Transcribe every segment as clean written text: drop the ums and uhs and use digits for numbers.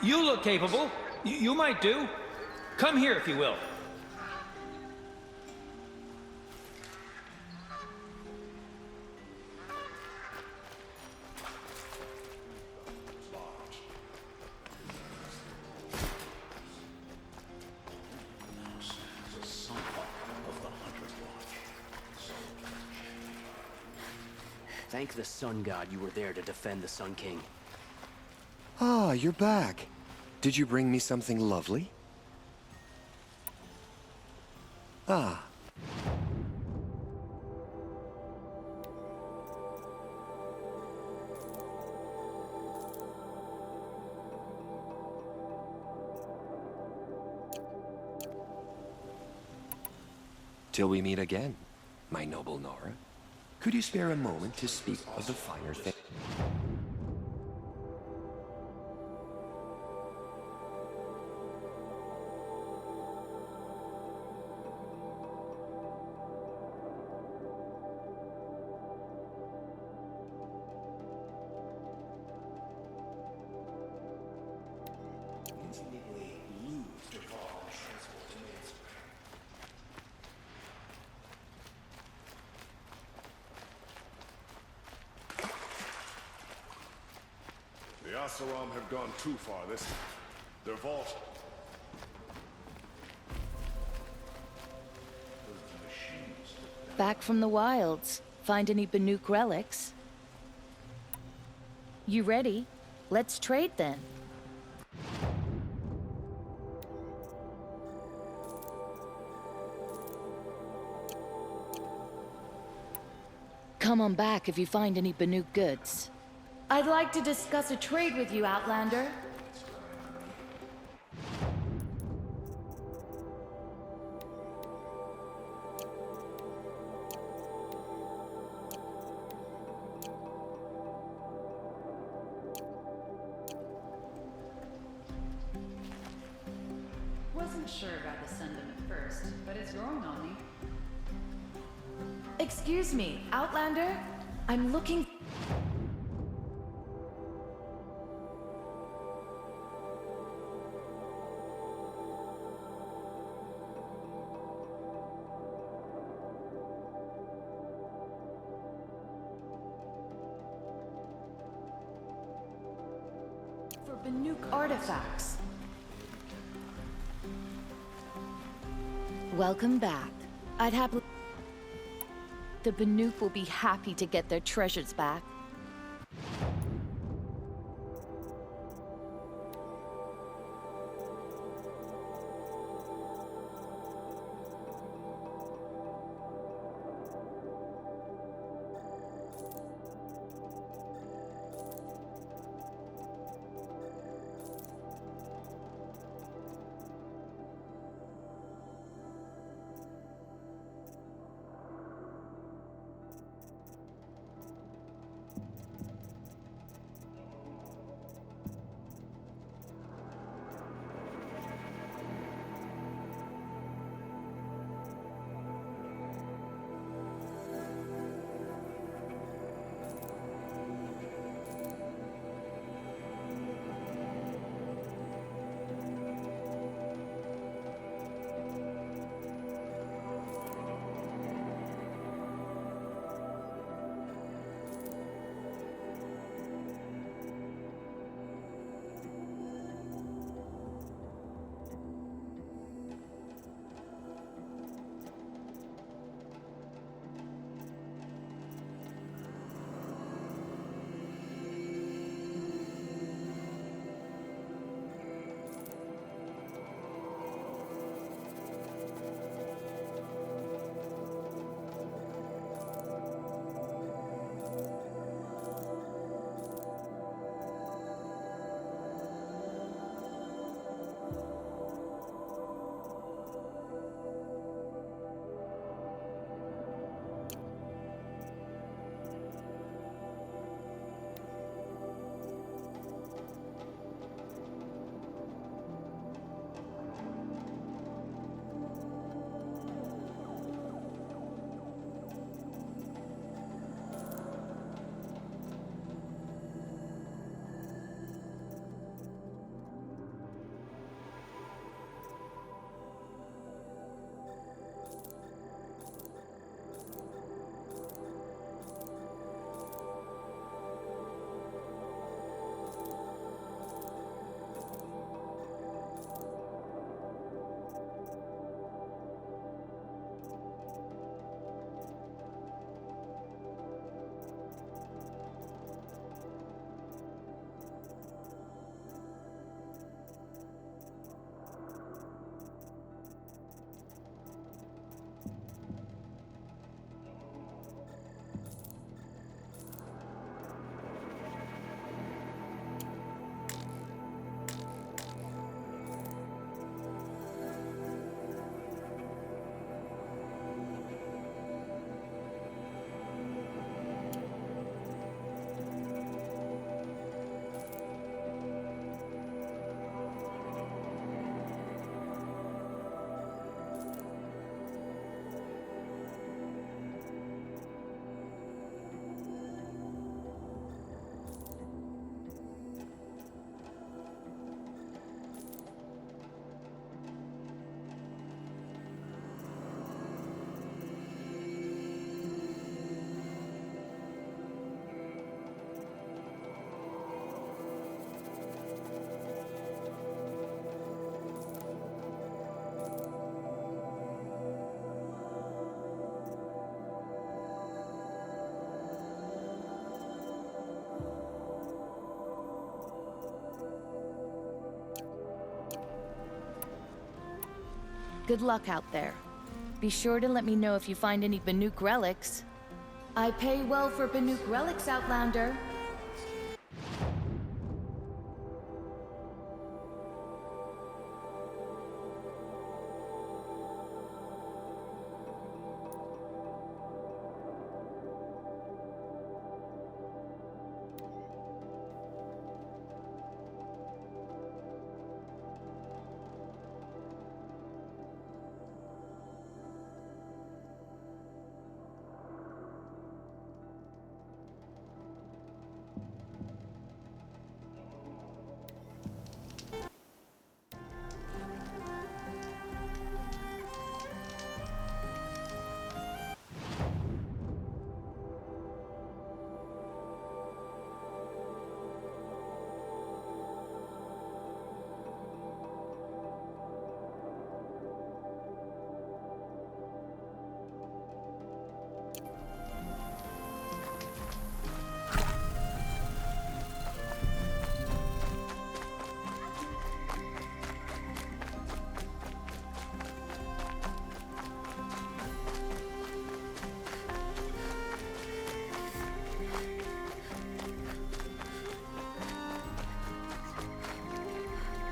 You look capable. You might do. Come here if you will. Thank the Sun God you were there to defend the Sun King. Ah, you're back. Did you bring me something lovely? Ah. Till we meet again, my noble Nora. Could you spare a moment to speak of the finer things? The Asaram have gone too far this time. Their vault... Back from the wilds. Find any Banuk relics? You ready? Let's trade then. Come on back if you find any Banuk goods. I'd like to discuss a trade with you, Outlander. Wasn't sure about the Sundom at first, but it's growing on me. Excuse me, Outlander? I'm looking... for Banuk artifacts. Welcome back. I'd happily... The Banuk will be happy to get their treasures back. Good luck out there. Be sure to let me know if you find any Banuk relics. I pay well for Banuk relics, Outlander.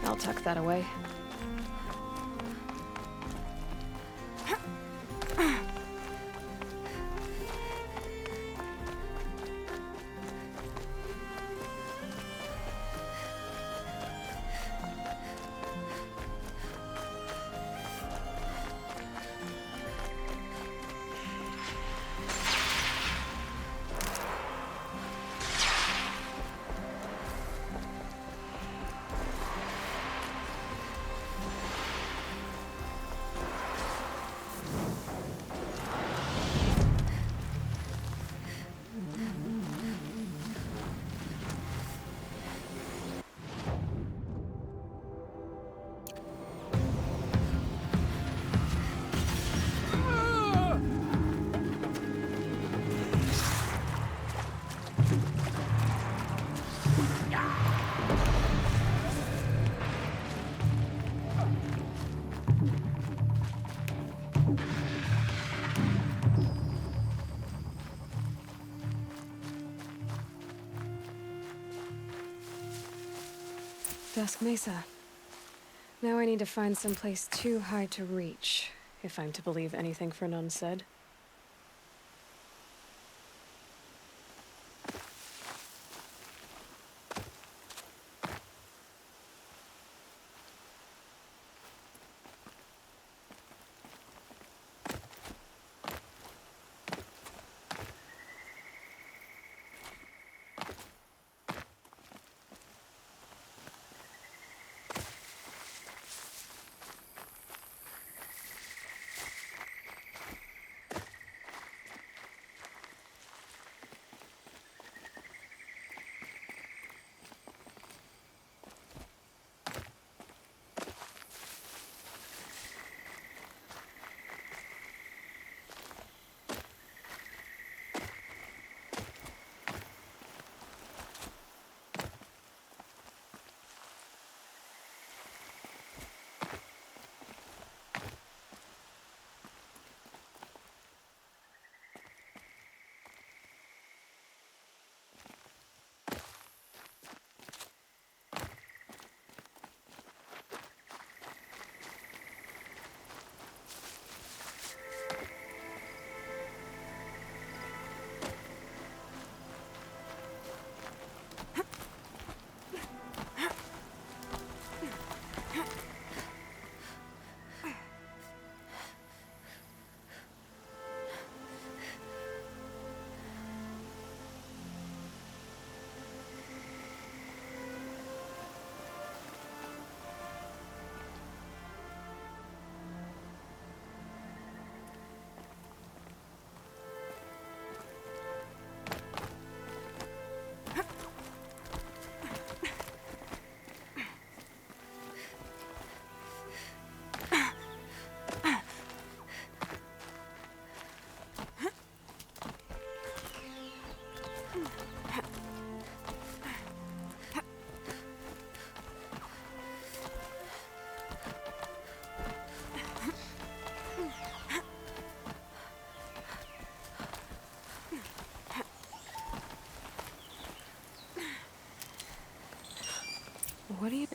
I'll tuck that away. Dusk Mesa. Now I need to find some place too high to reach, if I'm to believe anything Fernan said.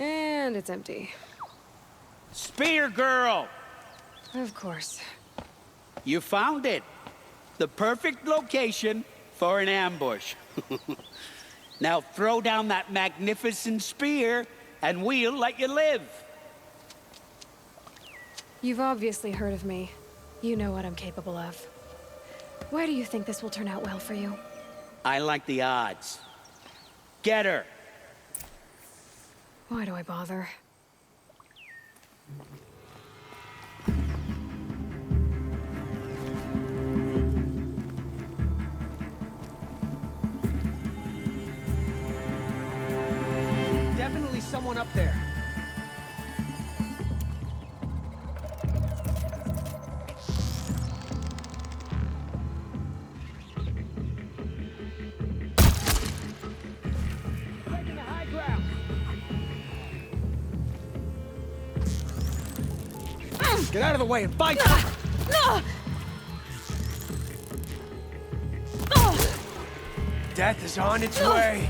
And it's empty. Spear girl! Of course. You found it. The perfect location for an ambush. Now throw down that magnificent spear, and we'll let you live. You've obviously heard of me. You know what I'm capable of. Why do you think this will turn out well for you? I like the odds. Get her. Why do I bother? Definitely someone up there. Taking the high ground. Get out of the way and fight! Death is on its way.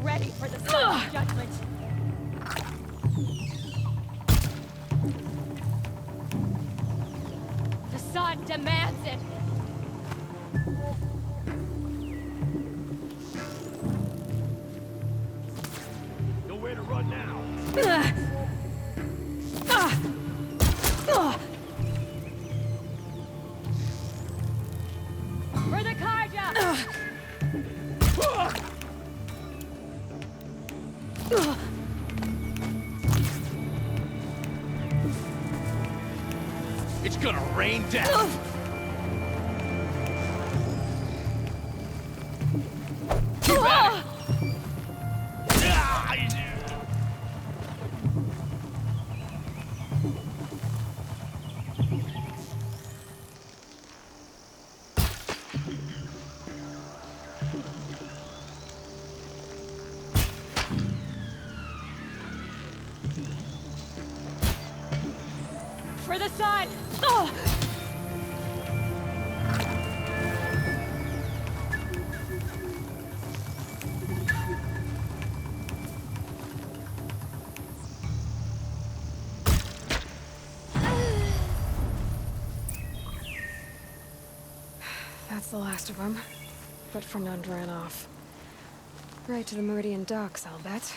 Ready for the sun's judgment. The sun demands it. Nowhere to run now. For the Karja! It's gonna rain down. Keep at it. For the sun! That's the last of them. But Fernand ran off. Right to the Meridian docks, I'll bet.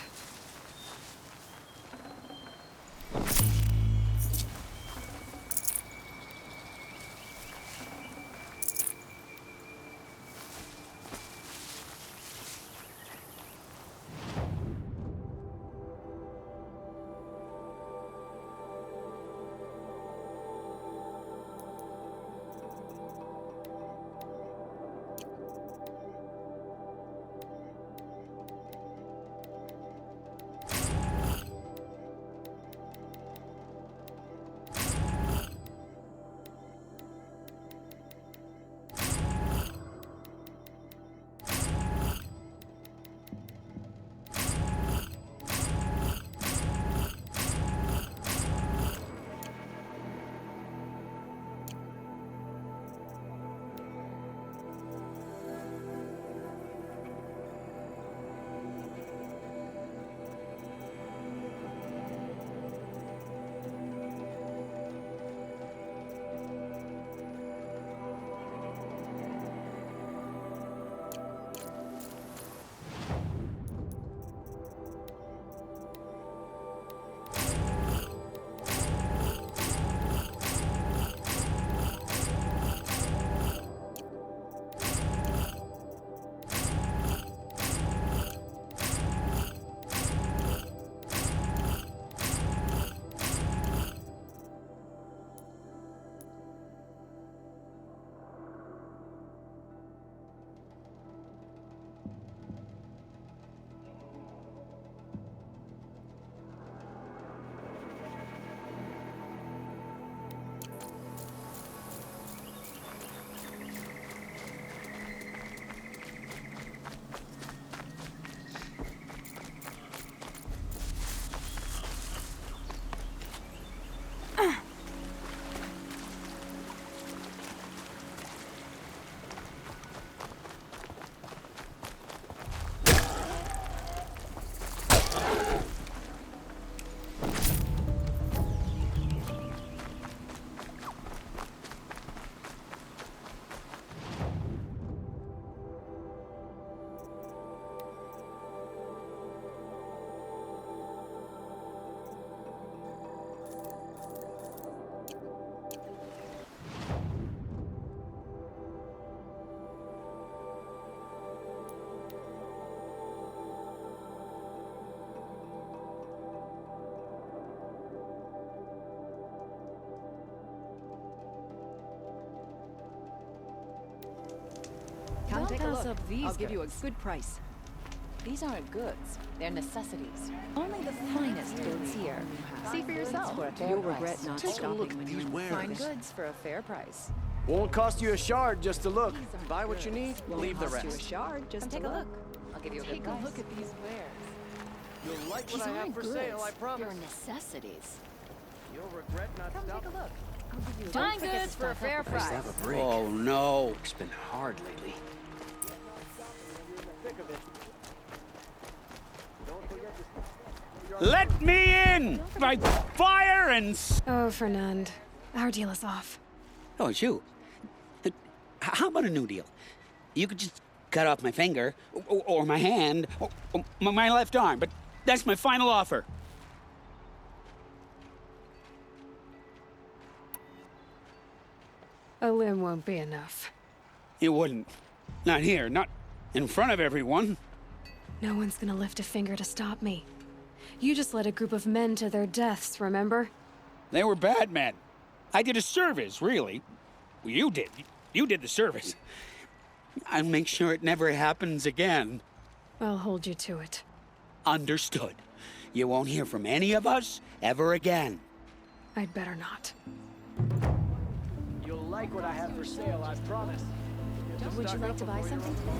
Don't take a pass look. up these I'll give you a goods. good price. These aren't goods. They're necessities. Only the finest goods here. See for yourself. For a fair You'll price. regret not Take a stopping look when at these these wares. Fine goods for a fair price. Won't cost you a shard just to look. Buy what you need, leave the Cost you a rest. shard just Come to take a look. look. I'll give you a Take good a price. look at these wares. You'll like These what I have aren't for goods. sale, I They're promise. necessities. You'll regret not Come take stopping. a look. I'll give you a Fine good price. goods for a fair Nice price. to have a break. Oh no. It's been hard lately. Let me in! By fire and Oh, Fernand. Our deal is off. Oh, it's you. How about a new deal? You could just cut off my finger, or my hand, or my left arm, but that's my final offer. A limb won't be enough. You wouldn't. Not here, not in front of everyone. No one's gonna lift a finger to stop me. You just led a group of men to their deaths, remember? They were bad men. I did a service, really. Well, you did. You did the service. I'll make sure it never happens again. I'll hold you to it. Understood. You won't hear from any of us ever again. I'd better not. You'll like what I have for sale, I promise. Would you like to buy something today?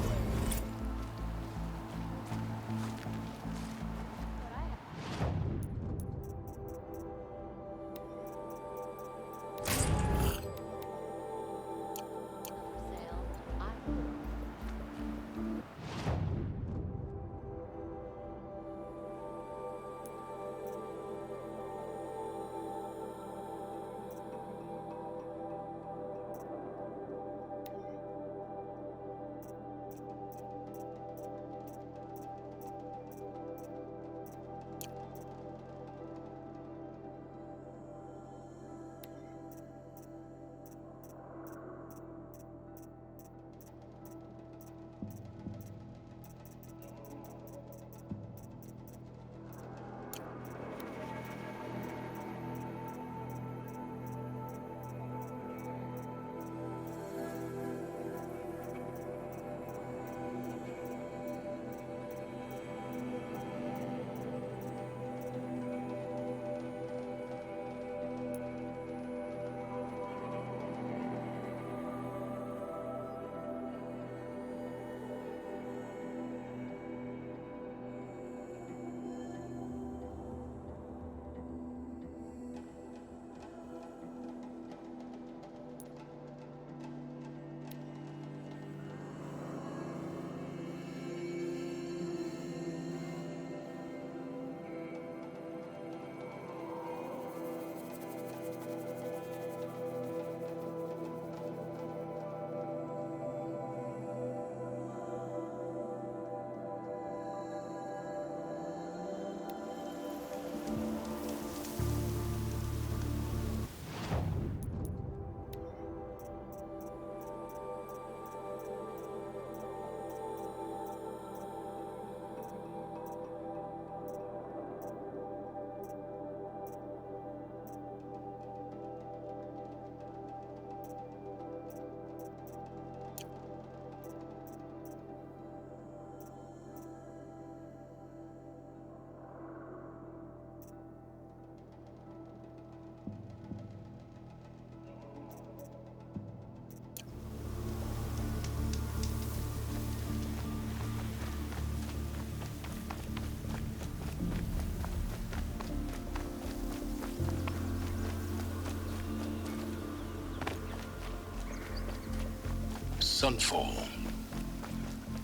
Sunfall.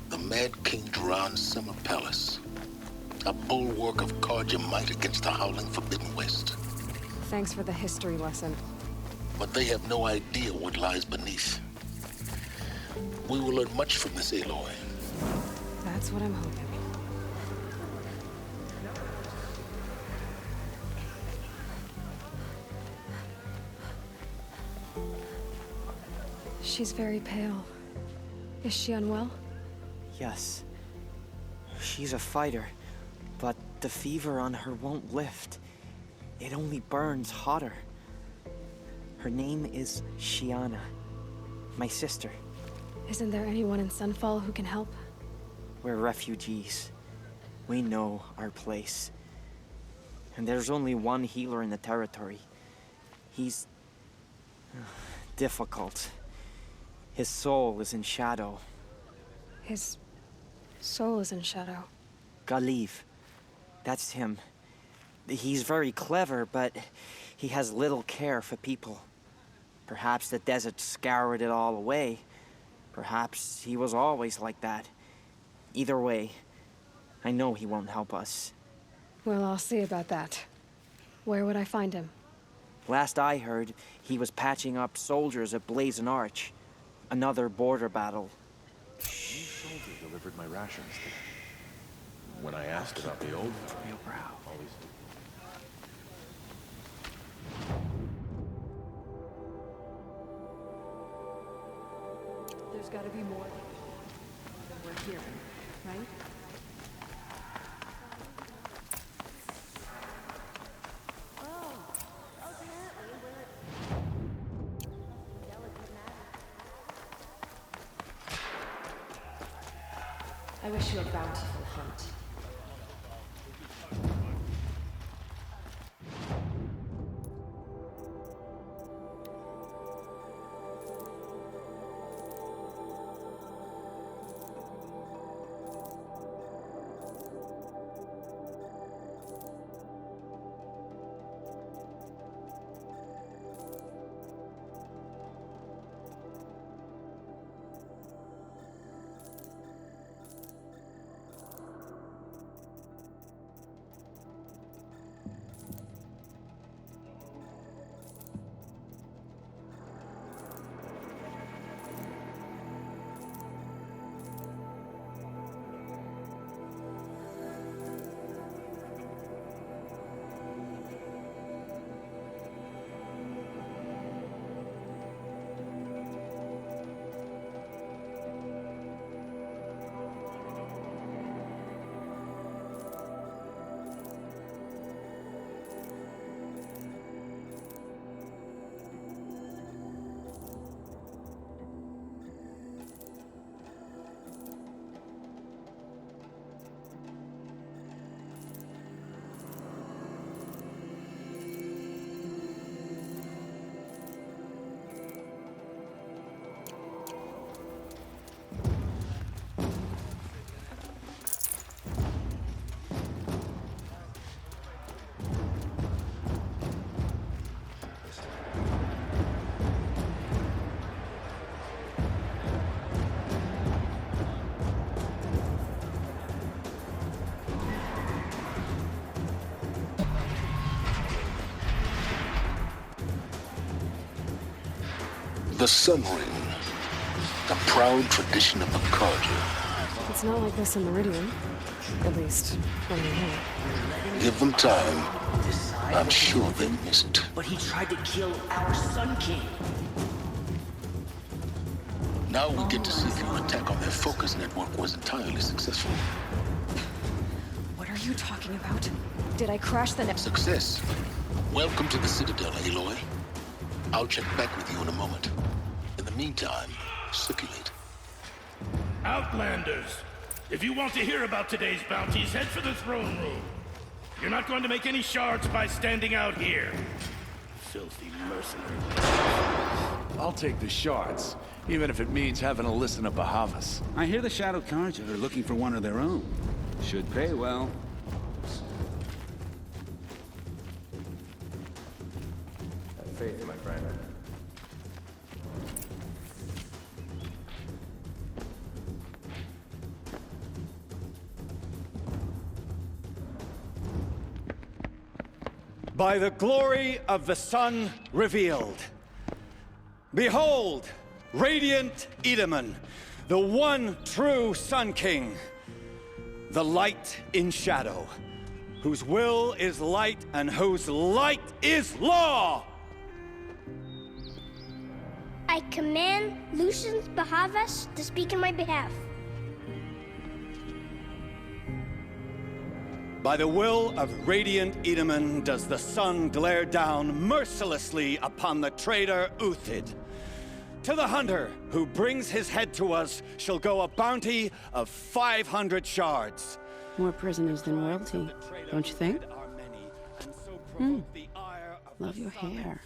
The Mad King Duran's summer palace. A bulwark of Carja might against the howling Forbidden West. Thanks for the history lesson. But they have no idea what lies beneath. We will learn much from this Aloy. That's what I'm hoping. She's very pale. Is she unwell? Yes. She's a fighter, but the fever on her won't lift. It only burns hotter. Her name is Shiana, my sister. Isn't there anyone in Sunfall who can help? We're refugees. We know our place. And there's only one healer in the territory. He's... difficult. His soul is in shadow. His soul is in shadow. Galiv. That's him. He's very clever, but he has little care for people. Perhaps the desert scoured it all away. Perhaps he was always like that. Either way, I know he won't help us. Well, I'll see about that. Where would I find him? Last I heard, he was patching up soldiers at Blazing Arch. Another border battle. New soldier delivered my rations today. When I asked about the old Real brow. always... There's gotta be more than we're hearing, right? I wish you a bountiful hunt. The Sun Ring, a proud tradition of the Carja. It's not like this in Meridian. At least, when we're here. Give them time. I'm sure they missed it. But he tried to kill our Sun King. Now we get to see if your attack on their focus network was entirely successful. What are you talking about? Did I crash the net? Success. Welcome to the Citadel, Aloy. I'll check back with you in a moment. In the meantime, circulate. Outlanders, if you want to hear about today's bounties, head for the throne room. You're not going to make any shards by standing out here. Filthy mercenary. I'll take the shards, even if it means having to listen to Bahavas. I hear the Shadow Carja are looking for one of their own. Should pay well. Have faith, my friend. By the glory of the sun revealed. Behold, radiant Edaman, the one true Sun King, the light in shadow, whose will is light and whose light is law! I command Lucius Bahavas to speak in my behalf. By the will of radiant Edaman does the sun glare down mercilessly upon the traitor Uthid. To the hunter who brings his head to us shall go a bounty of 500 shards. More prisoners than royalty, don't you think? Love your hair.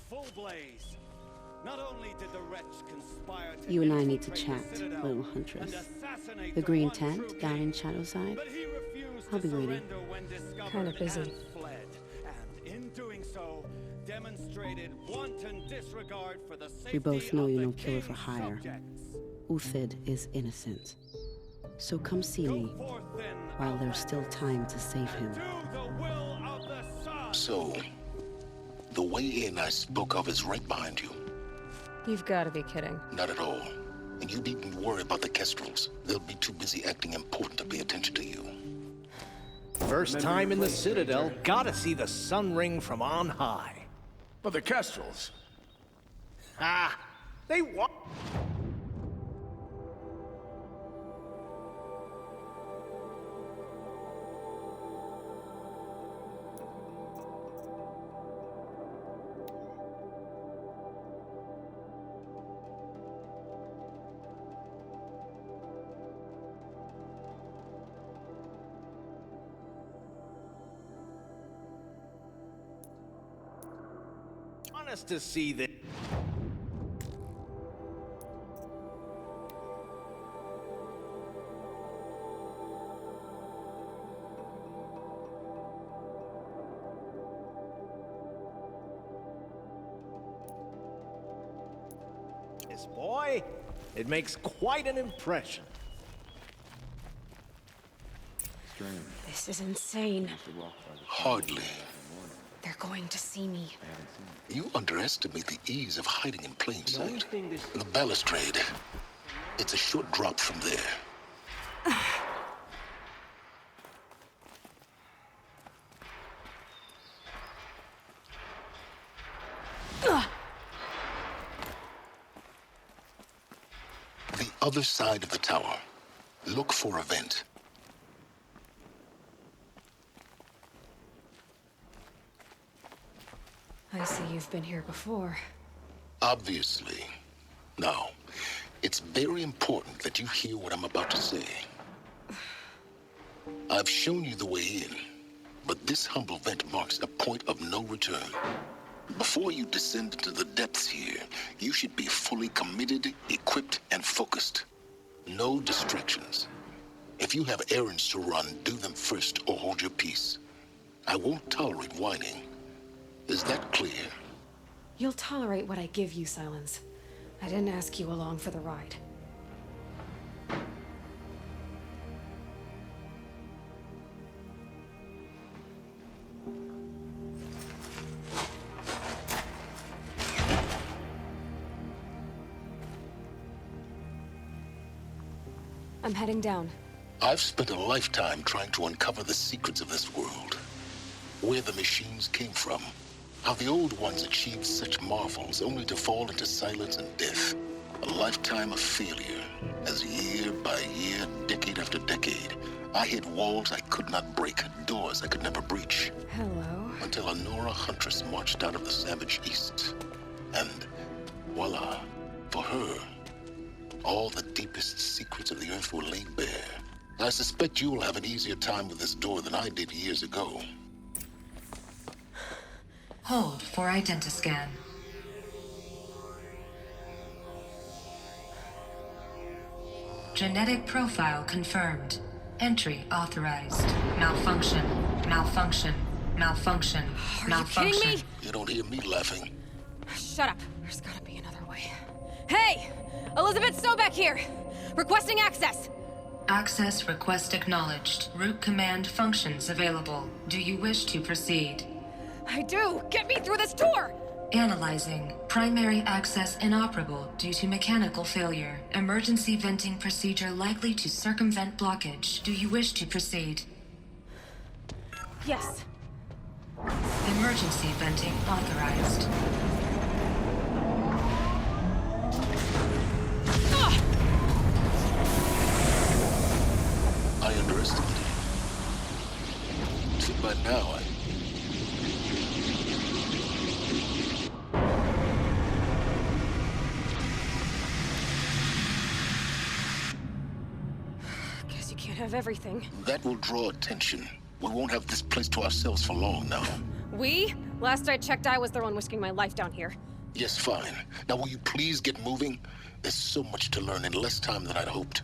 You and I need to chat, little huntress. The green tent down in Shadowside? I'll be waiting. Kinda busy. We both know you're no killer for hire. Uthid is innocent. So come see me, while there's still time to save him. So, the way in I spoke of is right behind you. You've got to be kidding. Not at all. And you needn't worry about the Kestrels. They'll be too busy acting important to pay attention to you. First time in the Citadel, gotta see the sun ring from on high. But the Kestrels. Ah, they want. Us to see that. This boy, it makes quite an impression. This is insane. Hardly. They're going to see me. You underestimate the ease of hiding in plain sight. The balustrade. It's a short drop from there. The other side of the tower. Look for a vent. I see you've been here before. Obviously. Now, it's very important that you hear what I'm about to say. I've shown you the way in, but this humble vent marks a point of no return. Before you descend into the depths here, you should be fully committed, equipped, and focused. No distractions. If you have errands to run, do them first or hold your peace. I won't tolerate whining. Is that clear? You'll tolerate what I give you, Silence. I didn't ask you along for the ride. I'm heading down. I've spent a lifetime trying to uncover the secrets of this world. Where the machines came from. How the old ones achieved such marvels only to fall into silence and death. A lifetime of failure, as year by year, decade after decade, I hit walls I could not break, doors I could never breach. Hello. Until a Nora huntress marched out of the savage east. And voila, for her, all the deepest secrets of the earth were laid bare. I suspect you'll have an easier time with this door than I did years ago. Hold for identiscan. Genetic profile confirmed. Entry authorized. Malfunction. Malfunction. Malfunction. Malfunction. Are you kidding me? You don't hear me laughing. Shut up. There's gotta be another way. Hey! Elizabeth Sobeck here! Requesting access! Access request acknowledged. Root command functions available. Do you wish to proceed? I do! Get me through this door! Analyzing. Primary access inoperable due to mechanical failure. Emergency venting procedure likely to circumvent blockage. Do you wish to proceed? Yes. Emergency venting authorized. I underestimated. See, by now, of everything. That will draw attention. We won't have this place to ourselves for long now. We? Last I checked, I was the one risking my life down here. Yes, fine. Now will you please get moving? There's so much to learn in less time than I'd hoped.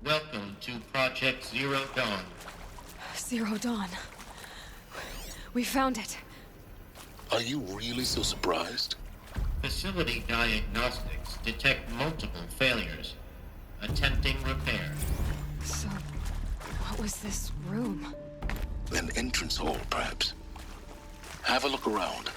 Welcome to Project Zero Dawn. Zero Dawn. We found it. Are you really so surprised? Facility diagnostics detect multiple failures. Attempting repair. So, what was this room? An entrance hall, perhaps. Have a look around.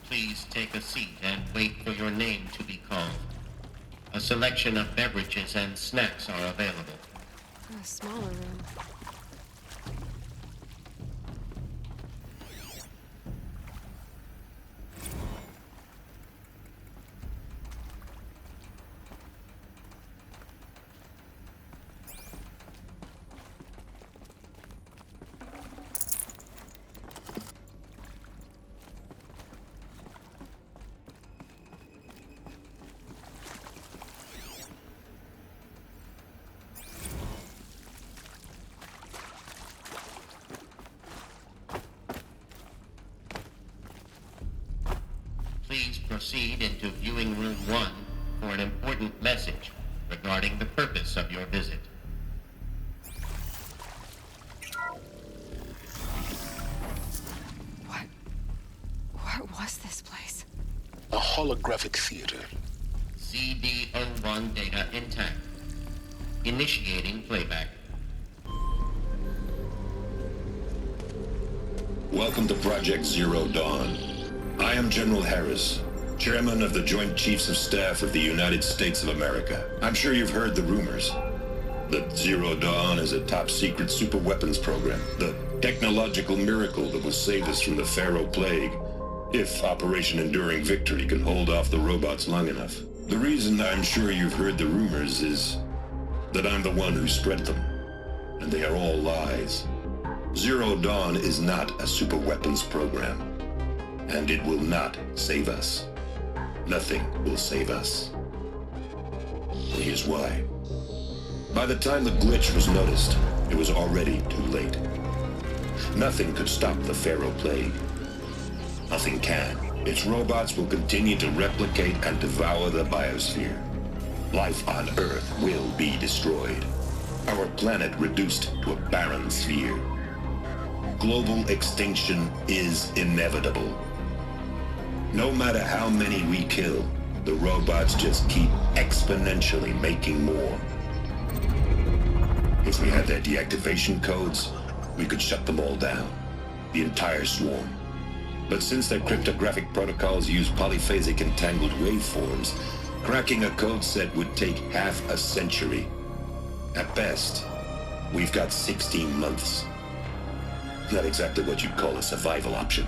Please take a seat and wait for your name to be called. A selection of beverages and snacks are available. A smaller room. Please proceed into viewing room 1 for an important message regarding the purpose of your visit. What was this place? A holographic theater. CD01 data intact. Initiating playback. Welcome to Project Zero Dawn. I am General Harris, Chairman of the Joint Chiefs of Staff of the United States of America. I'm sure you've heard the rumors that Zero Dawn is a top-secret super-weapons program, the technological miracle that will save us from the Pharaoh Plague, if Operation Enduring Victory can hold off the robots long enough. The reason I'm sure you've heard the rumors is that I'm the one who spread them, and they are all lies. Zero Dawn is not a super-weapons program. And it will not save us. Nothing will save us. Here's why. By the time the glitch was noticed, it was already too late. Nothing could stop the Pharaoh Plague. Nothing can. Its robots will continue to replicate and devour the biosphere. Life on Earth will be destroyed. Our planet reduced to a barren sphere. Global extinction is inevitable. No matter how many we kill, the robots just keep exponentially making more. If we had their deactivation codes, we could shut them all down. The entire swarm. But since their cryptographic protocols use polyphasic entangled waveforms, cracking a code set would take half a century. At best, we've got 16 months. Not exactly what you'd call a survival option.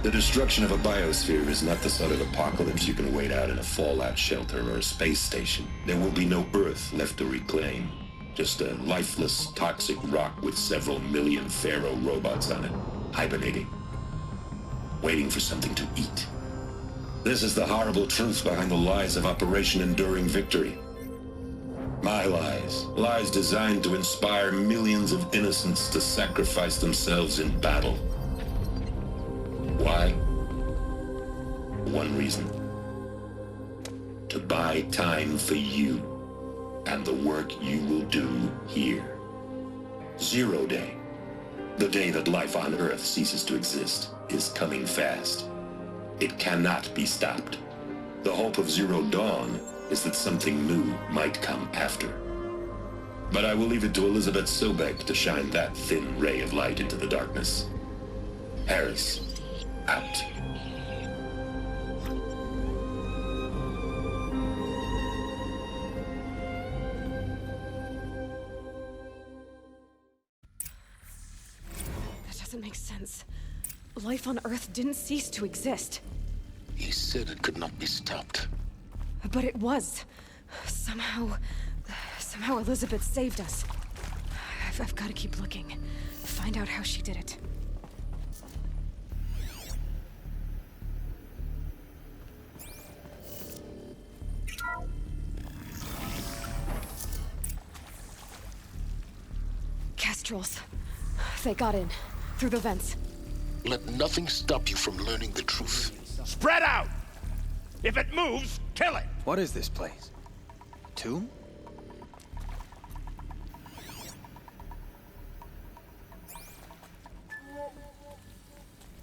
The destruction of a biosphere is not the sort of apocalypse you can wait out in a fallout shelter or a space station. There will be no Earth left to reclaim. Just a lifeless, toxic rock with several million Pharaoh robots on it, hibernating, waiting for something to eat. This is the horrible truth behind the lies of Operation Enduring Victory. My lies. Lies designed to inspire millions of innocents to sacrifice themselves in battle. Why? One reason. to buy time for you and the work you will do here. 0 Day, the day that life on Earth ceases to exist, is coming fast. It cannot be stopped. The hope of Zero Dawn is that something new might come after. But I will leave it to Elizabeth Sobek to shine that thin ray of light into the darkness. Harris, out. That doesn't make sense. Life on Earth didn't cease to exist. He said it could not be stopped. But it was. Somehow Elizabeth saved us. I've got to keep looking. Find out how she did it. Kestrels. They got in. Through the vents. Let nothing stop you from learning the truth. Spread out! If it moves, kill it! What is this place? Tomb?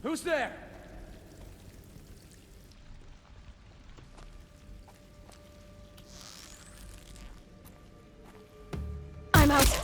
Who's there? I'm out.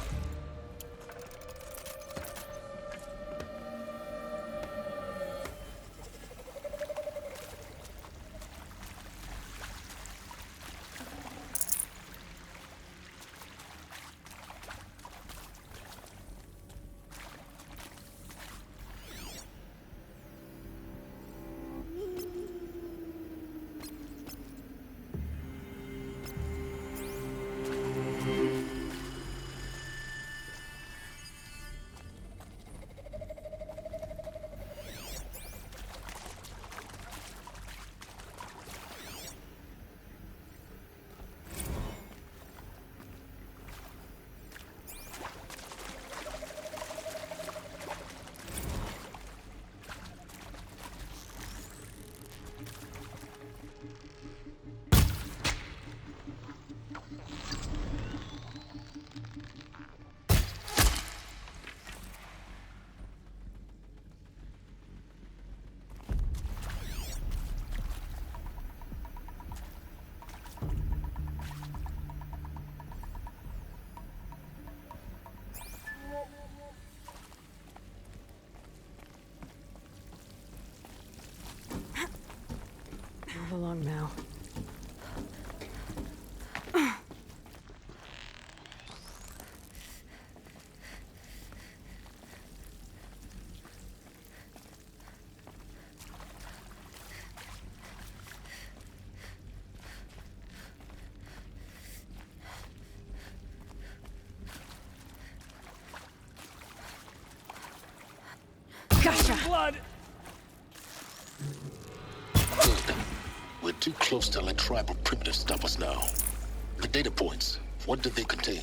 Move along now. Gotcha! Blood! Good. We're too close to let tribal primitives stop us now. The data points, what did they contain?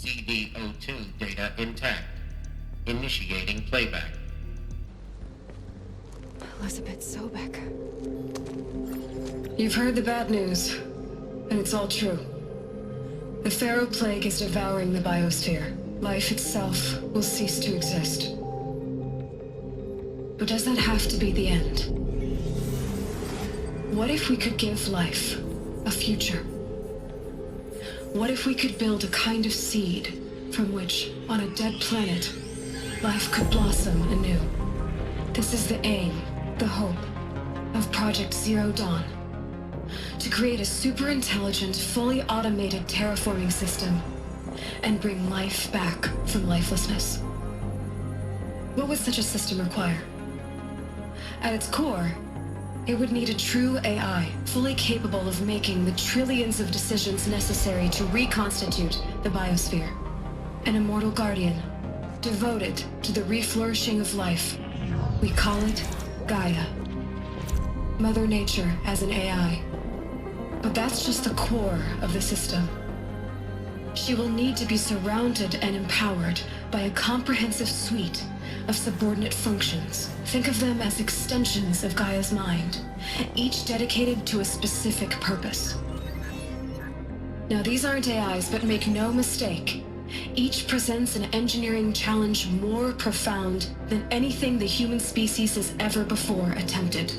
CD02 data intact. Initiating playback. Elizabeth Sobek. You've heard the bad news, and it's all true. The Pharaoh Plague is devouring the biosphere. Life itself will cease to exist. But does that have to be the end? What if we could give life a future? What if we could build a kind of seed from which, on a dead planet, life could blossom anew? This is the aim, the hope, of Project Zero Dawn. To create a super-intelligent, fully automated terraforming system and bring life back from lifelessness. What would such a system require? At its core, it would need a true AI, fully capable of making the trillions of decisions necessary to reconstitute the biosphere. An immortal guardian, devoted to the reflourishing of life. We call it Gaia. Mother Nature as an AI. But that's just the core of the system. She will need to be surrounded and empowered by a comprehensive suite of subordinate functions. Think of them as extensions of Gaia's mind, each dedicated to a specific purpose. Now, these aren't AIs, but make no mistake, each presents an engineering challenge more profound than anything the human species has ever before attempted.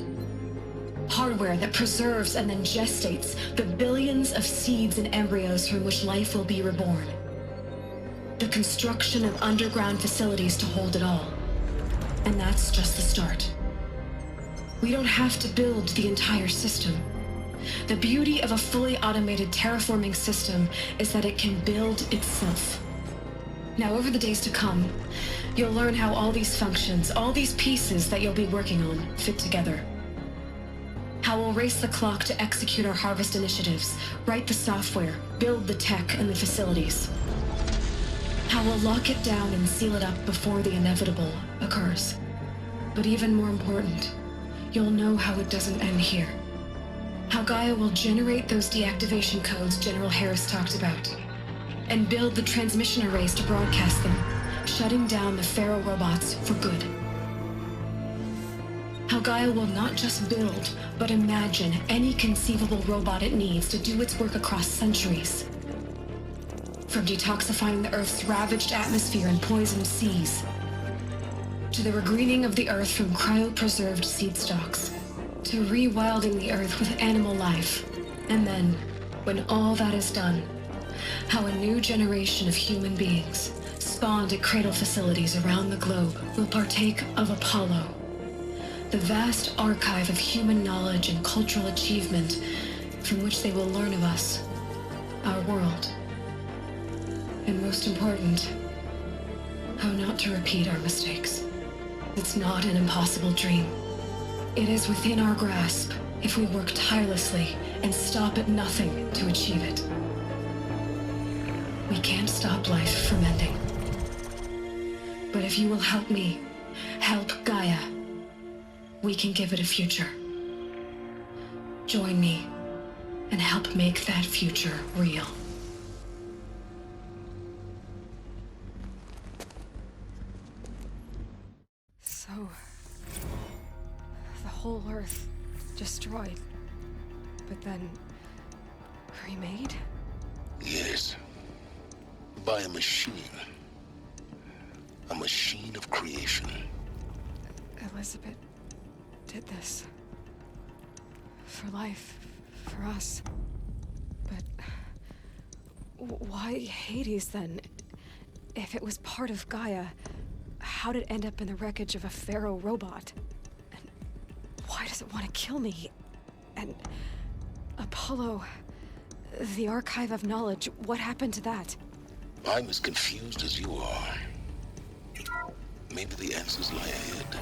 Hardware that preserves and then gestates the billions of seeds and embryos from which life will be reborn. The construction of underground facilities to hold it all. And that's just the start. We don't have to build the entire system. The beauty of a fully automated terraforming system is that it can build itself. Now, over the days to come, you'll learn how all these functions, all these pieces that you'll be working on, fit together. How we'll race the clock to execute our harvest initiatives, write the software, build the tech and the facilities. How we'll lock it down and seal it up before the inevitable occurs. But even more important, you'll know how it doesn't end here. How Gaia will generate those deactivation codes General Harris talked about, and build the transmission arrays to broadcast them, shutting down the Pharaoh robots for good. How Gaia will not just build, but imagine any conceivable robot it needs to do its work across centuries. From detoxifying the Earth's ravaged atmosphere and poisoned seas, to the regreening of the Earth from cryopreserved seed stalks, to rewilding the Earth with animal life. And then, when all that is done, how a new generation of human beings, spawned at cradle facilities around the globe, will partake of Apollo, the vast archive of human knowledge and cultural achievement from which they will learn of us, our world. And most important, how not to repeat our mistakes. It's not an impossible dream. It is within our grasp if we work tirelessly and stop at nothing to achieve it. We can't stop life from ending. But if you will help me, help Gaia, we can give it a future. Join me and help make that future real. So, the whole Earth destroyed, but then remade? Yes. By a machine. A machine of creation. Elizabeth did this. For life, for us. But why Hades then? If it was part of Gaia, how did it end up in the wreckage of a Pharaoh robot? And why does it want to kill me? And Apollo, the archive of knowledge, what happened to that? I'm as confused as you are. Maybe the answers lie ahead.